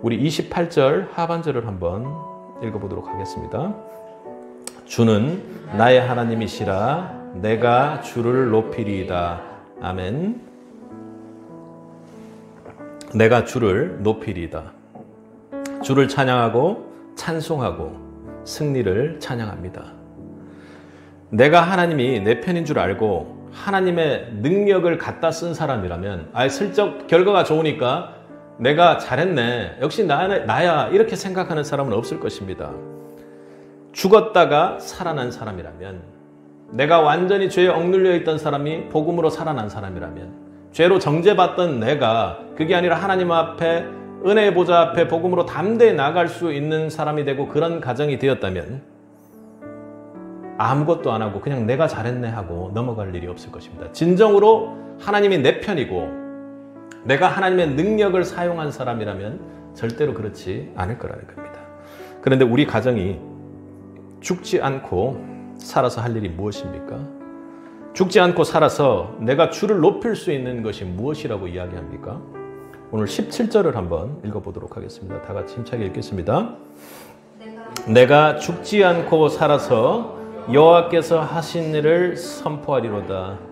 우리 28절 하반절을 한번 읽어보도록 하겠습니다. 주는 나의 하나님이시라 내가 주를 높이리이다. 아멘. 내가 주를 높이리이다. 주를 찬양하고 찬송하고 승리를 찬양합니다. 내가 하나님이 내 편인 줄 알고 하나님의 능력을 갖다 쓴 사람이라면 슬쩍 결과가 좋으니까 내가 잘했네, 역시 나야 이렇게 생각하는 사람은 없을 것입니다. 죽었다가 살아난 사람이라면, 내가 완전히 죄에 억눌려 있던 사람이 복음으로 살아난 사람이라면, 죄로 정죄받던 내가 그게 아니라 하나님 앞에 은혜의 보좌 앞에 복음으로 담대히 나갈 수 있는 사람이 되고 그런 가정이 되었다면 아무것도 안 하고 그냥 내가 잘했네 하고 넘어갈 일이 없을 것입니다. 진정으로 하나님이 내 편이고 내가 하나님의 능력을 사용한 사람이라면 절대로 그렇지 않을 거라는 겁니다. 그런데 우리 가정이 죽지 않고 살아서 할 일이 무엇입니까? 죽지 않고 살아서 내가 주를 높일 수 있는 것이 무엇이라고 이야기합니까? 오늘 17절을 한번 읽어보도록 하겠습니다. 다 같이 힘차게 읽겠습니다. 내가 죽지 않고 살아서 여호와께서 하신 일을 선포하리로다.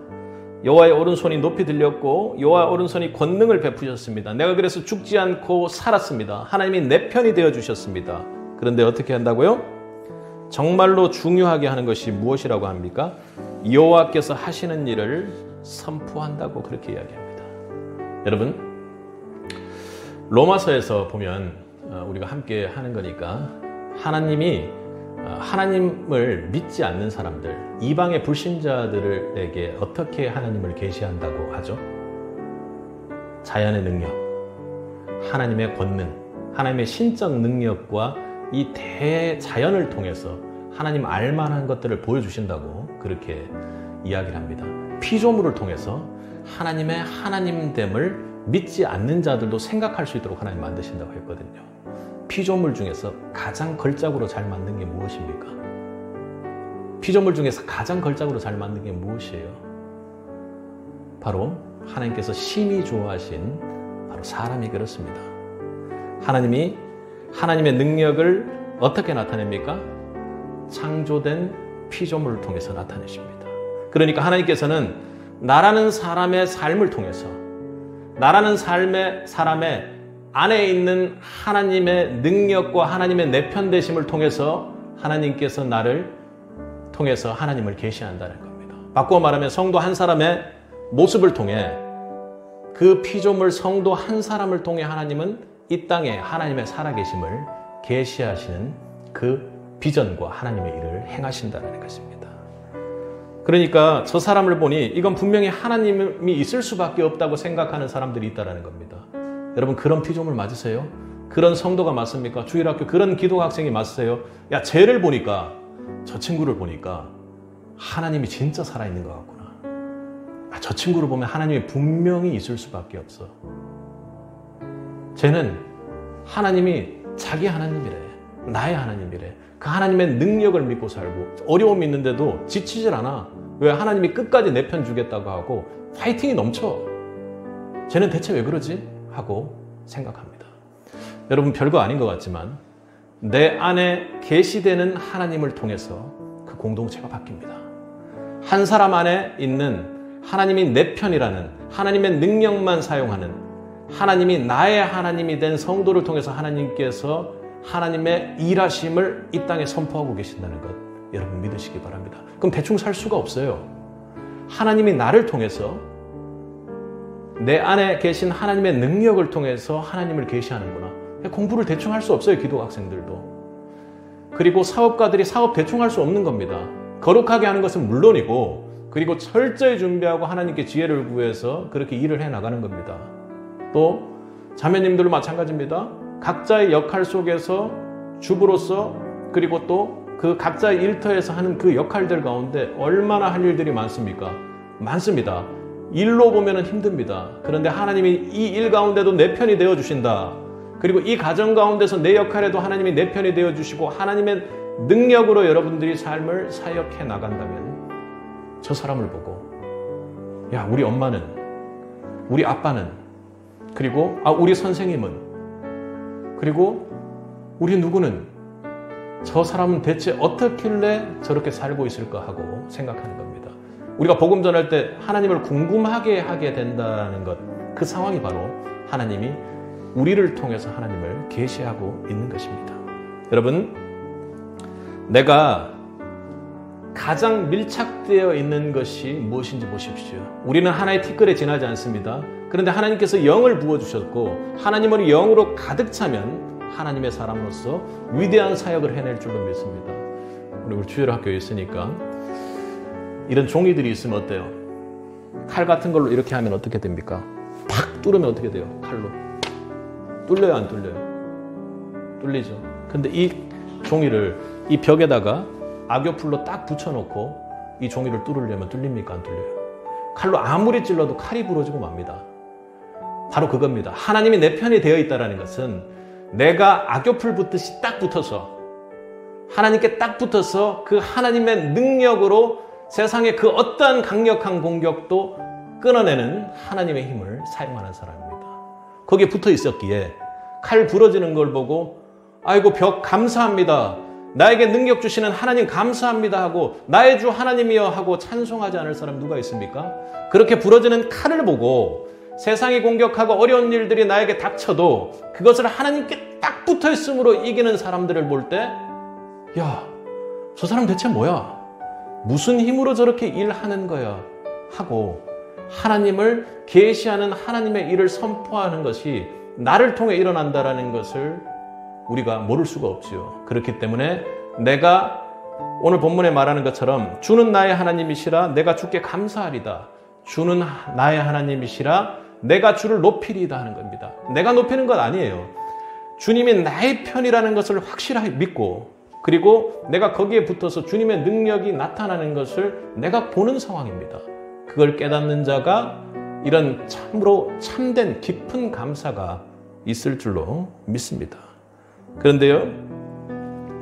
여호와의 오른손이 높이 들렸고 여호와의 오른손이 권능을 베푸셨습니다. 내가 그래서 죽지 않고 살았습니다. 하나님이 내 편이 되어주셨습니다. 그런데 어떻게 한다고요? 정말로 중요하게 하는 것이 무엇이라고 합니까? 여호와께서 하시는 일을 선포한다고 그렇게 이야기합니다. 여러분, 로마서에서 보면 우리가 함께 하는 거니까 하나님이 하나님을 믿지 않는 사람들, 이방의 불신자들에게 어떻게 하나님을 계시한다고 하죠? 자연의 능력, 하나님의 권능, 하나님의 신적 능력과 이 대자연을 통해서 하나님 알만한 것들을 보여주신다고 그렇게 이야기를 합니다. 피조물을 통해서 하나님의 하나님됨을 믿지 않는 자들도 생각할 수 있도록 하나님 만드신다고 했거든요. 피조물 중에서 가장 걸작으로 잘 만든 게 무엇입니까? 피조물 중에서 가장 걸작으로 잘 만든 게 무엇이에요? 바로 하나님께서 심히 좋아하신 바로 사람이 그렇습니다. 하나님이 하나님의 능력을 어떻게 나타냅니까? 창조된 피조물을 통해서 나타내십니다. 그러니까 하나님께서는 나라는 사람의 삶을 통해서, 나라는 사람의 안에 있는 하나님의 능력과 하나님의 내편되심을 통해서 하나님께서 나를 통해서 하나님을 계시한다는 겁니다. 바꾸어 말하면 성도 한 사람의 모습을 통해, 그 피조물 성도 한 사람을 통해 하나님은 이 땅에 하나님의 살아계심을 계시하시는 그 비전과 하나님의 일을 행하신다는 것입니다. 그러니까 저 사람을 보니 이건 분명히 하나님이 있을 수밖에 없다고 생각하는 사람들이 있다는 겁니다. 여러분, 그런 피조물 맞으세요? 그런 성도가 맞습니까? 주일학교 그런 기도 학생이 맞으세요? 야, 쟤를 보니까, 저 친구를 보니까 하나님이 진짜 살아있는 것 같구나. 저 친구를 보면 하나님이 분명히 있을 수밖에 없어. 쟤는 하나님이 자기 하나님이래. 나의 하나님이래. 그 하나님의 능력을 믿고 살고 어려움이 있는데도 지치질 않아. 왜? 하나님이 끝까지 내 편 주겠다고 하고 파이팅이 넘쳐. 쟤는 대체 왜 그러지? 하고 생각합니다. 여러분, 별거 아닌 것 같지만 내 안에 계시되는 하나님을 통해서 그 공동체가 바뀝니다. 한 사람 안에 있는 하나님이 내 편이라는 하나님의 능력만 사용하는, 하나님이 나의 하나님이 된 성도를 통해서 하나님께서 하나님의 일하심을 이 땅에 선포하고 계신다는 것, 여러분 믿으시기 바랍니다. 그럼 대충 살 수가 없어요. 하나님이 나를 통해서, 내 안에 계신 하나님의 능력을 통해서 하나님을 계시하는구나. 공부를 대충 할 수 없어요, 기도 학생들도. 그리고 사업가들이 사업 대충 할 수 없는 겁니다. 거룩하게 하는 것은 물론이고, 그리고 철저히 준비하고 하나님께 지혜를 구해서 그렇게 일을 해나가는 겁니다. 또 자매님들도 마찬가지입니다. 각자의 역할 속에서 주부로서, 그리고 또 그 각자의 일터에서 하는 그 역할들 가운데 얼마나 할 일들이 많습니까? 많습니다. 일로 보면 힘듭니다. 그런데 하나님이 이 일 가운데도 내 편이 되어주신다. 그리고 이 가정 가운데서 내 역할에도 하나님이 내 편이 되어주시고 하나님의 능력으로 여러분들이 삶을 사역해 나간다면, 저 사람을 보고, 야, 우리 엄마는, 우리 아빠는, 그리고 우리 선생님은, 그리고 우리 누구는 저 사람은 대체 어떻길래 저렇게 살고 있을까 하고 생각하는 겁니다. 우리가 복음 전할 때 하나님을 궁금하게 하게 된다는 것, 그 상황이 바로 하나님이 우리를 통해서 하나님을 계시하고 있는 것입니다. 여러분, 내가 가장 밀착되어 있는 것이 무엇인지 보십시오. 우리는 하나의 티끌에 지나지 않습니다. 그런데 하나님께서 영을 부어주셨고 하나님을 영으로 가득 차면 하나님의 사람으로서 위대한 사역을 해낼 줄로 믿습니다. 우리 주일학교에 있으니까 이런 종이들이 있으면 어때요? 칼 같은 걸로 이렇게 하면 어떻게 됩니까? 팍 뚫으면 어떻게 돼요? 칼로. 뚫려요, 안 뚫려요? 뚫리죠. 근데 이 종이를 이 벽에다가 악교풀로 딱 붙여놓고 이 종이를 뚫으려면 뚫립니까, 안 뚫려요? 칼로 아무리 찔러도 칼이 부러지고 맙니다. 바로 그겁니다. 하나님이 내 편이 되어 있다는 것은 내가 악교풀 붙듯이 딱 붙어서 하나님께 딱 붙어서 그 하나님의 능력으로 세상의 그 어떠한 강력한 공격도 끊어내는 하나님의 힘을 사용하는 사람입니다. 거기에 붙어 있었기에 칼 부러지는 걸 보고 아이고 벽 감사합니다. 나에게 능력 주시는 하나님 감사합니다 하고 나의 주 하나님이여 하고 찬송하지 않을 사람 누가 있습니까? 그렇게 부러지는 칼을 보고 세상이 공격하고 어려운 일들이 나에게 닥쳐도 그것을 하나님께 딱 붙어 있음으로 이기는 사람들을 볼 때 야, 저 사람 대체 뭐야? 무슨 힘으로 저렇게 일하는 거야? 하고 하나님을 계시하는 하나님의 일을 선포하는 것이 나를 통해 일어난다는 것을 우리가 모를 수가 없지요. 그렇기 때문에 내가 오늘 본문에 말하는 것처럼 주는 나의 하나님이시라 내가 주께 감사하리다. 주는 나의 하나님이시라 내가 주를 높이리다 하는 겁니다. 내가 높이는 건 아니에요. 주님이 나의 편이라는 것을 확실하게 믿고 그리고 내가 거기에 붙어서 주님의 능력이 나타나는 것을 내가 보는 상황입니다. 그걸 깨닫는 자가 이런 참으로 참된 깊은 감사가 있을 줄로 믿습니다. 그런데요,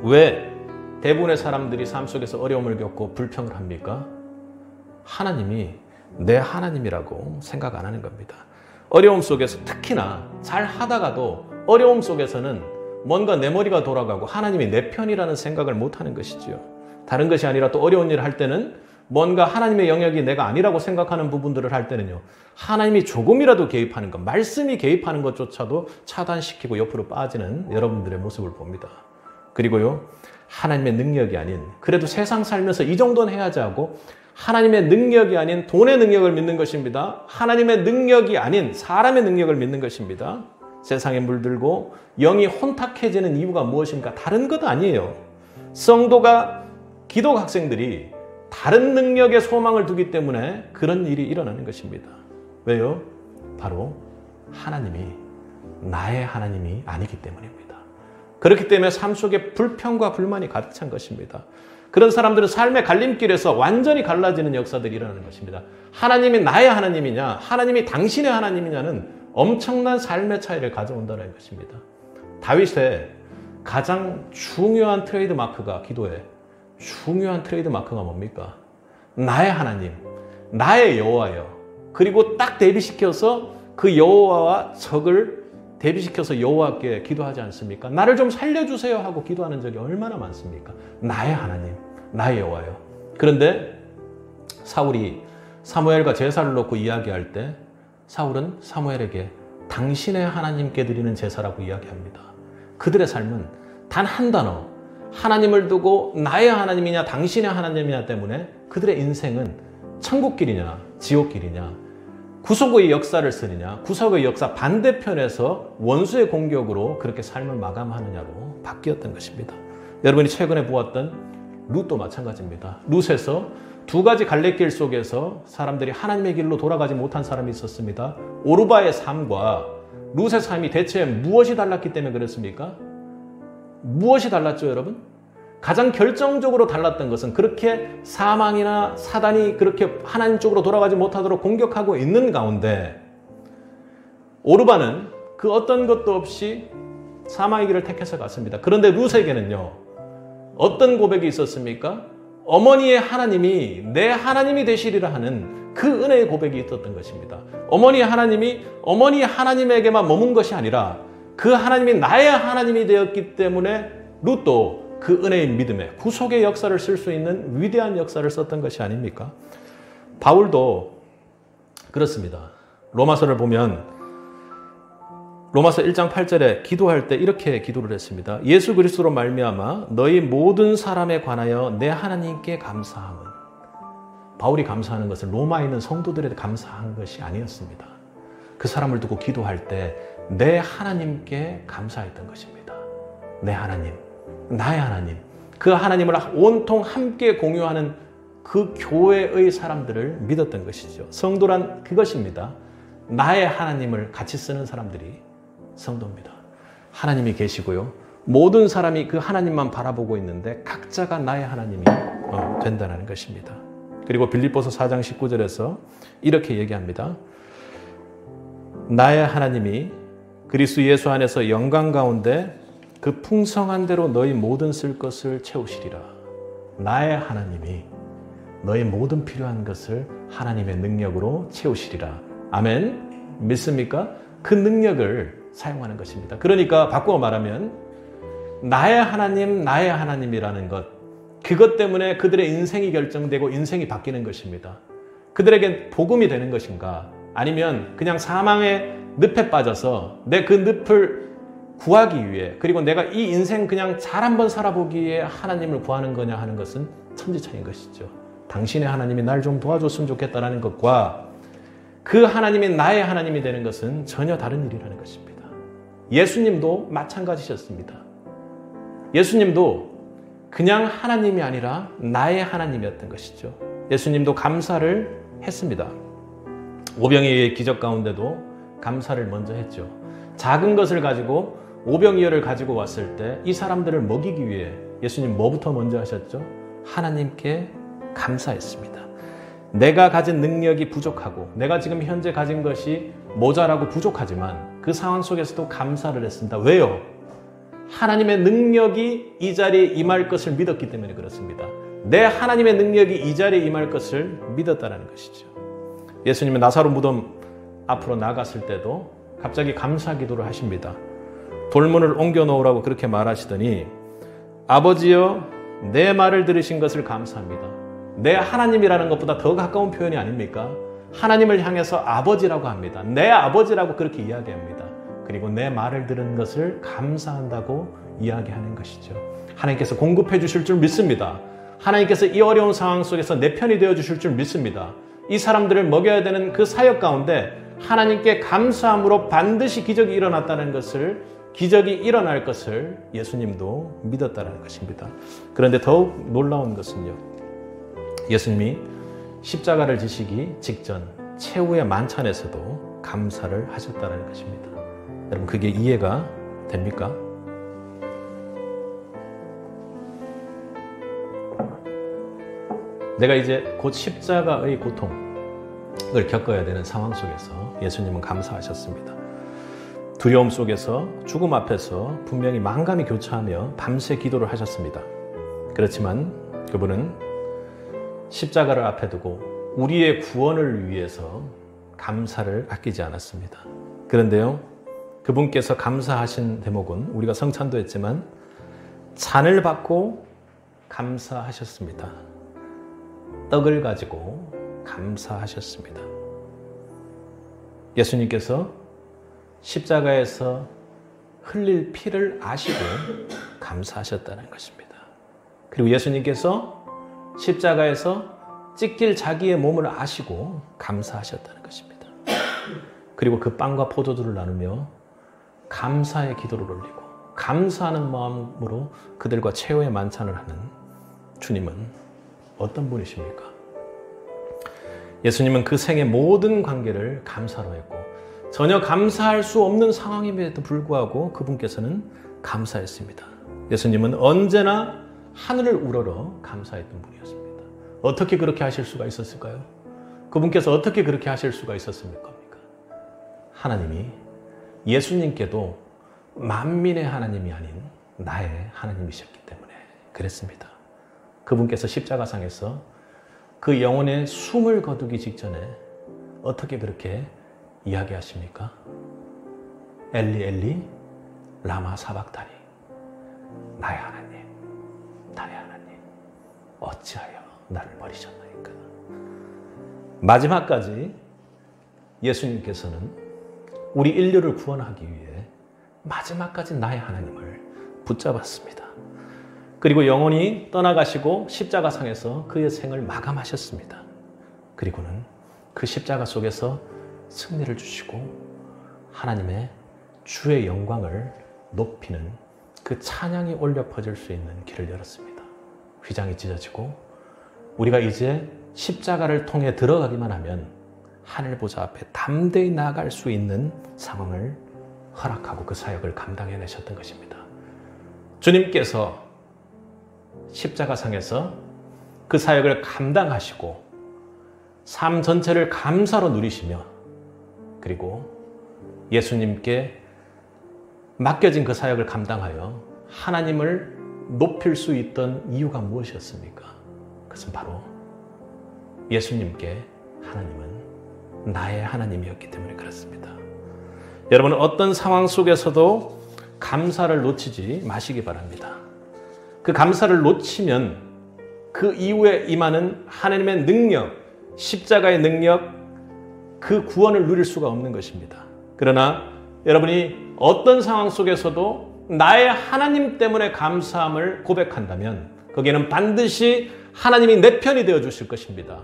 왜 대부분의 사람들이 삶 속에서 어려움을 겪고 불평을 합니까? 하나님이 내 하나님이라고 생각 안 하는 겁니다. 어려움 속에서 특히나 잘 하다가도 어려움 속에서는 뭔가 내 머리가 돌아가고 하나님이 내 편이라는 생각을 못 하는 것이지요. 다른 것이 아니라 또 어려운 일을 할 때는 뭔가 하나님의 영역이 내가 아니라고 생각하는 부분들을 할 때는요, 하나님이 조금이라도 개입하는 것, 말씀이 개입하는 것조차도 차단시키고 옆으로 빠지는 여러분들의 모습을 봅니다. 그리고요, 하나님의 능력이 아닌, 그래도 세상 살면서 이 정도는 해야지 하고 하나님의 능력이 아닌 돈의 능력을 믿는 것입니다. 하나님의 능력이 아닌 사람의 능력을 믿는 것입니다. 세상에 물들고 영이 혼탁해지는 이유가 무엇인가? 다른 것 아니에요. 성도가, 기독 학생들이 다른 능력에 소망을 두기 때문에 그런 일이 일어나는 것입니다. 왜요? 바로 하나님이 나의 하나님이 아니기 때문입니다. 그렇기 때문에 삶 속에 불평과 불만이 가득 찬 것입니다. 그런 사람들은 삶의 갈림길에서 완전히 갈라지는 역사들이 일어나는 것입니다. 하나님이 나의 하나님이냐, 하나님이 당신의 하나님이냐는 엄청난 삶의 차이를 가져온다는 것입니다. 다윗의 가장 중요한 트레이드 마크가, 기도에 중요한 트레이드 마크가 뭡니까? 나의 하나님, 나의 여호와여. 그리고 딱 대비시켜서 그 여호와와 적을 대비시켜서 여호와께 기도하지 않습니까? 나를 좀 살려주세요 하고 기도하는 적이 얼마나 많습니까? 나의 하나님, 나의 여호와여. 그런데 사울이 사무엘과 제사를 놓고 이야기할 때 사울은 사무엘에게 당신의 하나님께 드리는 제사라고 이야기합니다. 그들의 삶은 단 한 단어, 하나님을 두고 나의 하나님이냐 당신의 하나님이냐 때문에 그들의 인생은 천국길이냐 지옥길이냐, 구속의 역사를 쓰느냐 구속의 역사 반대편에서 원수의 공격으로 그렇게 삶을 마감하느냐로 바뀌었던 것입니다. 여러분이 최근에 보았던 룻도 마찬가지입니다. 룻에서 두 가지 갈래길 속에서 사람들이 하나님의 길로 돌아가지 못한 사람이 있었습니다. 오르바의 삶과 룻의 삶이 대체 무엇이 달랐기 때문에 그랬습니까? 무엇이 달랐죠, 여러분? 가장 결정적으로 달랐던 것은 그렇게 사망이나 사단이 그렇게 하나님 쪽으로 돌아가지 못하도록 공격하고 있는 가운데 오르바는 그 어떤 것도 없이 사망의 길을 택해서 갔습니다. 그런데 룻에게는요, 어떤 고백이 있었습니까? 어머니의 하나님이 내 하나님이 되시리라 하는 그 은혜의 고백이 있었던 것입니다. 어머니의 하나님이 어머니의 하나님에게만 머문 것이 아니라 그 하나님이 나의 하나님이 되었기 때문에 룻도 그 은혜의 믿음에 구속의 역사를 쓸 수 있는 위대한 역사를 썼던 것이 아닙니까? 바울도 그렇습니다. 로마서를 보면 로마서 1장 8절에 기도할 때 이렇게 기도를 했습니다. 예수 그리스도로 말미암아 너희 모든 사람에 관하여 내 하나님께 감사함은, 바울이 감사하는 것은 로마에 있는 성도들에 감사한 것이 아니었습니다. 그 사람을 두고 기도할 때 내 하나님께 감사했던 것입니다. 내 하나님, 나의 하나님, 그 하나님을 온통 함께 공유하는 그 교회의 사람들을 믿었던 것이죠. 성도란 그것입니다. 나의 하나님을 같이 쓰는 사람들이 성도입니다. 하나님이 계시고요. 모든 사람이 그 하나님만 바라보고 있는데 각자가 나의 하나님이 된다는 것입니다. 그리고 빌립보서 4장 19절에서 이렇게 얘기합니다. 나의 하나님이 그리스도 예수 안에서 영광 가운데 그 풍성한 대로 너희 모든 쓸 것을 채우시리라. 나의 하나님이 너희 모든 필요한 것을 하나님의 능력으로 채우시리라. 아멘. 믿습니까? 그 능력을 사용하는 것입니다. 그러니까 바꾸어 말하면 나의 하나님, 나의 하나님이라는 것, 그것 때문에 그들의 인생이 결정되고 인생이 바뀌는 것입니다. 그들에게 복음이 되는 것인가? 아니면 그냥 사망의 늪에 빠져서 내 그 늪을 구하기 위해, 그리고 내가 이 인생 그냥 잘 한번 살아보기 위해 하나님을 구하는 거냐 하는 것은 천지차이인 것이죠. 당신의 하나님이 날 좀 도와줬으면 좋겠다라는 것과 그 하나님이 나의 하나님이 되는 것은 전혀 다른 일이라는 것입니다. 예수님도 마찬가지셨습니다. 예수님도 그냥 하나님이 아니라 나의 하나님이었던 것이죠. 예수님도 감사를 했습니다. 오병이어의 기적 가운데도 감사를 먼저 했죠. 작은 것을 가지고 오병이어를 가지고 왔을 때 이 사람들을 먹이기 위해 예수님 뭐부터 먼저 하셨죠? 하나님께 감사했습니다. 내가 가진 능력이 부족하고 내가 지금 현재 가진 것이 모자라고 부족하지만 그 상황 속에서도 감사를 했습니다. 왜요? 하나님의 능력이 이 자리에 임할 것을 믿었기 때문에 그렇습니다. 내 하나님의 능력이 이 자리에 임할 것을 믿었다는 것이죠. 예수님은 나사로 무덤 앞으로 나갔을 때도 갑자기 감사 기도를 하십니다. 돌문을 옮겨 놓으라고 그렇게 말하시더니 아버지여 내 말을 들으신 것을 감사합니다. 내 하나님이라는 것보다 더 가까운 표현이 아닙니까? 하나님을 향해서 아버지라고 합니다. 내 아버지라고 그렇게 이야기합니다. 그리고 내 말을 들은 것을 감사한다고 이야기하는 것이죠. 하나님께서 공급해 주실 줄 믿습니다. 하나님께서 이 어려운 상황 속에서 내 편이 되어 주실 줄 믿습니다. 이 사람들을 먹여야 되는 그 사역 가운데 하나님께 감사함으로 반드시 기적이 일어났다는 것을, 기적이 일어날 것을 예수님도 믿었다는 것입니다. 그런데 더욱 놀라운 것은요, 예수님이 십자가를 지시기 직전 최후의 만찬에서도 감사를 하셨다는 것입니다. 여러분, 그게 이해가 됩니까? 내가 이제 곧 십자가의 고통을 겪어야 되는 상황 속에서 예수님은 감사하셨습니다. 두려움 속에서, 죽음 앞에서 분명히 만감이 교차하며 밤새 기도를 하셨습니다. 그렇지만 그분은 십자가를 앞에 두고 우리의 구원을 위해서 감사를 아끼지 않았습니다. 그런데요, 그분께서 감사하신 대목은 우리가 성찬도 했지만 잔을 받고 감사하셨습니다. 떡을 가지고 감사하셨습니다. 예수님께서 십자가에서 흘릴 피를 아시고 감사하셨다는 것입니다. 그리고 예수님께서 십자가에서 찢길 자기의 몸을 아시고 감사하셨다는 것입니다. 그리고 그 빵과 포도주를 나누며 감사의 기도를 올리고 감사하는 마음으로 그들과 최후의 만찬을 하는 주님은 어떤 분이십니까? 예수님은 그 생의 모든 관계를 감사로 했고 전혀 감사할 수 없는 상황임에도 불구하고 그분께서는 감사했습니다. 예수님은 언제나 하늘을 우러러 감사했던 분이었습니다. 어떻게 그렇게 하실 수가 있었을까요? 그분께서 어떻게 그렇게 하실 수가 있었습니까? 하나님이 예수님께도 만민의 하나님이 아닌 나의 하나님이셨기 때문에 그랬습니다. 그분께서 십자가상에서 그 영혼의 숨을 거두기 직전에 어떻게 그렇게 이야기하십니까? 엘리 엘리 라마 사박다니. 나의 하나님, 나의 하나님, 어찌하여 나를 버리셨나이까. 마지막까지 예수님께서는 우리 인류를 구원하기 위해 마지막까지 나의 하나님을 붙잡았습니다. 그리고 영원히 떠나가시고 십자가상에서 그의 생을 마감하셨습니다. 그리고는 그 십자가 속에서 승리를 주시고 하나님의 주의 영광을 높이는 그 찬양이 올려 퍼질 수 있는 길을 열었습니다. 휘장이 찢어지고 우리가 이제 십자가를 통해 들어가기만 하면 하늘 보좌 앞에 담대히 나아갈 수 있는 상황을 허락하고 그 사역을 감당해내셨던 것입니다. 주님께서 십자가상에서 그 사역을 감당하시고 삶 전체를 감사로 누리시며 그리고 예수님께 맡겨진 그 사역을 감당하여 하나님을 높일 수 있던 이유가 무엇이었습니까? 그것은 바로 예수님께 하나님은 나의 하나님이었기 때문에 그렇습니다. 여러분은 어떤 상황 속에서도 감사를 놓치지 마시기 바랍니다. 그 감사를 놓치면 그 이후에 임하는 하나님의 능력, 십자가의 능력, 그 구원을 누릴 수가 없는 것입니다. 그러나 여러분이 어떤 상황 속에서도 나의 하나님 때문에 감사함을 고백한다면 거기에는 반드시 하나님이 내 편이 되어 주실 것입니다.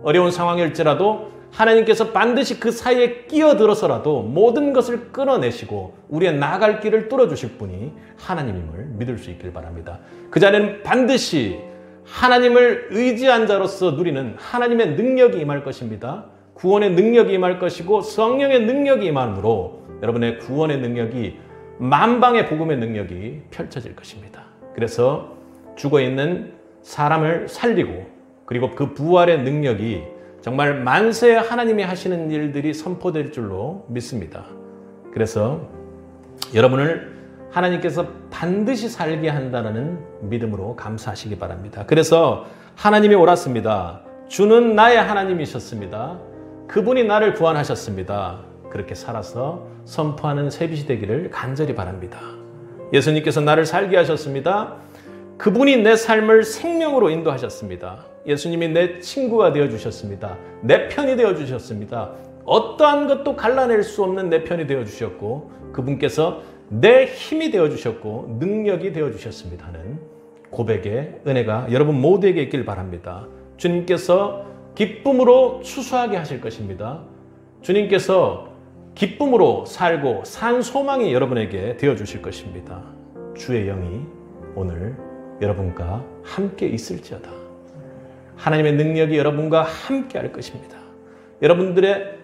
어려운 상황일지라도 하나님께서 반드시 그 사이에 끼어들어서라도 모든 것을 끊어내시고 우리의 나아갈 길을 뚫어주실 분이 하나님임을 믿을 수 있길 바랍니다. 그 자리에는 반드시 하나님을 의지한 자로서 누리는 하나님의 능력이 임할 것입니다. 구원의 능력이 임할 것이고 성령의 능력이 임함으로 여러분의 구원의 능력이 만방의 복음의 능력이 펼쳐질 것입니다. 그래서 죽어있는 사람을 살리고 그리고 그 부활의 능력이 정말 만세 하나님이 하시는 일들이 선포될 줄로 믿습니다. 그래서 여러분을 하나님께서 반드시 살게 한다는 믿음으로 감사하시기 바랍니다. 그래서 하나님이 옳았습니다. 주는 나의 하나님이셨습니다. 그분이 나를 구원하셨습니다. 그렇게 살아서 선포하는 새빛이 되기를 간절히 바랍니다. 예수님께서 나를 살게 하셨습니다. 그분이 내 삶을 생명으로 인도하셨습니다. 예수님이 내 친구가 되어주셨습니다. 내 편이 되어주셨습니다. 어떠한 것도 갈라낼 수 없는 내 편이 되어주셨고 그분께서 내 힘이 되어주셨고 능력이 되어주셨습니다 하는 고백의 은혜가 여러분 모두에게 있길 바랍니다. 주님께서 기쁨으로 추수하게 하실 것입니다. 주님께서 기쁨으로 살고 산 소망이 여러분에게 되어주실 것입니다. 주의 영이 오늘 여러분과 함께 있을지어다. 하나님의 능력이 여러분과 함께 할 것입니다. 여러분들의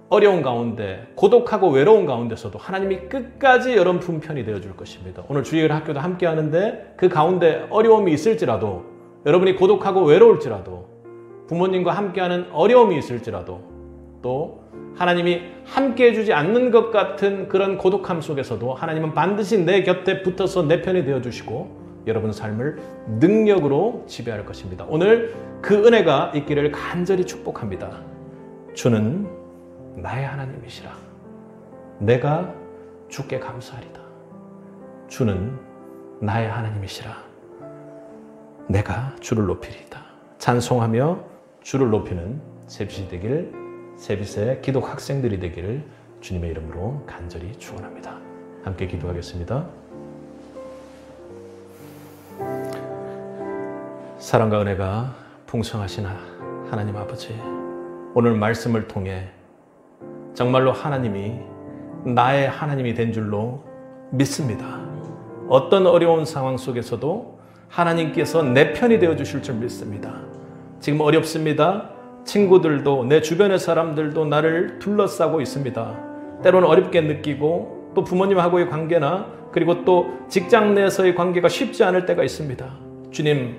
어려운 가운데 고독하고 외로운 가운데서도 하나님이 끝까지 여러분 편이 되어줄 것입니다. 오늘 주일 학교도 함께 하는데 그 가운데 어려움이 있을지라도 여러분이 고독하고 외로울지라도 부모님과 함께하는 어려움이 있을지라도 또 하나님이 함께 해주지 않는 것 같은 그런 고독함 속에서도 하나님은 반드시 내 곁에 붙어서 내 편이 되어주시고 여러분 삶을 능력으로 지배할 것입니다. 오늘 그 은혜가 있기를 간절히 축복합니다. 주는 나의 하나님이시라. 내가 주께 감사하리다. 주는 나의 하나님이시라. 내가 주를 높이리이다. 찬송하며 주를 높이는 새빛이 되기를, 새빛의 기독 학생들이 되기를 주님의 이름으로 간절히 축원합니다. 함께 기도하겠습니다. 사랑과 은혜가 풍성하신 하나님 아버지, 오늘 말씀을 통해 정말로 하나님이 나의 하나님이 된 줄로 믿습니다. 어떤 어려운 상황 속에서도 하나님께서 내 편이 되어주실 줄 믿습니다. 지금 어렵습니다. 친구들도 내 주변의 사람들도 나를 둘러싸고 있습니다. 때로는 어렵게 느끼고 또 부모님하고의 관계나 그리고 또 직장 내에서의 관계가 쉽지 않을 때가 있습니다. 주님,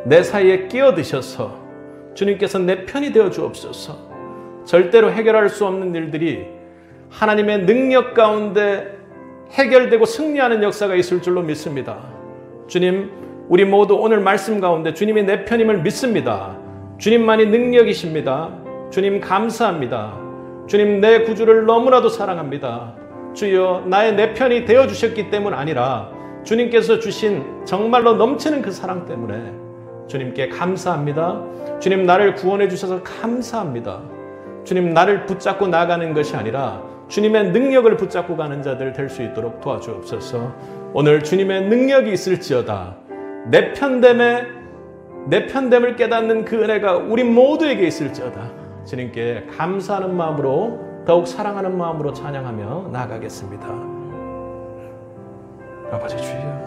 내 사이에 끼어드셔서 주님께서 내 편이 되어 주옵소서. 절대로 해결할 수 없는 일들이 하나님의 능력 가운데 해결되고 승리하는 역사가 있을 줄로 믿습니다. 주님, 우리 모두 오늘 말씀 가운데 주님이 내 편임을 믿습니다. 주님만이 능력이십니다. 주님 감사합니다. 주님 내 구주를 너무나도 사랑합니다. 주여 나의 내 편이 되어주셨기 때문 아니라 주님께서 주신 정말로 넘치는 그 사랑 때문에 주님께 감사합니다. 주님 나를 구원해 주셔서 감사합니다. 주님 나를 붙잡고 나가는 것이 아니라 주님의 능력을 붙잡고 가는 자들 될 수 있도록 도와주옵소서. 오늘 주님의 능력이 있을지어다. 내 편됨을 깨닫는 그 은혜가 우리 모두에게 있을지어다. 주님께 감사하는 마음으로 더욱 사랑하는 마음으로 찬양하며 나아가겠습니다. 아버지 주여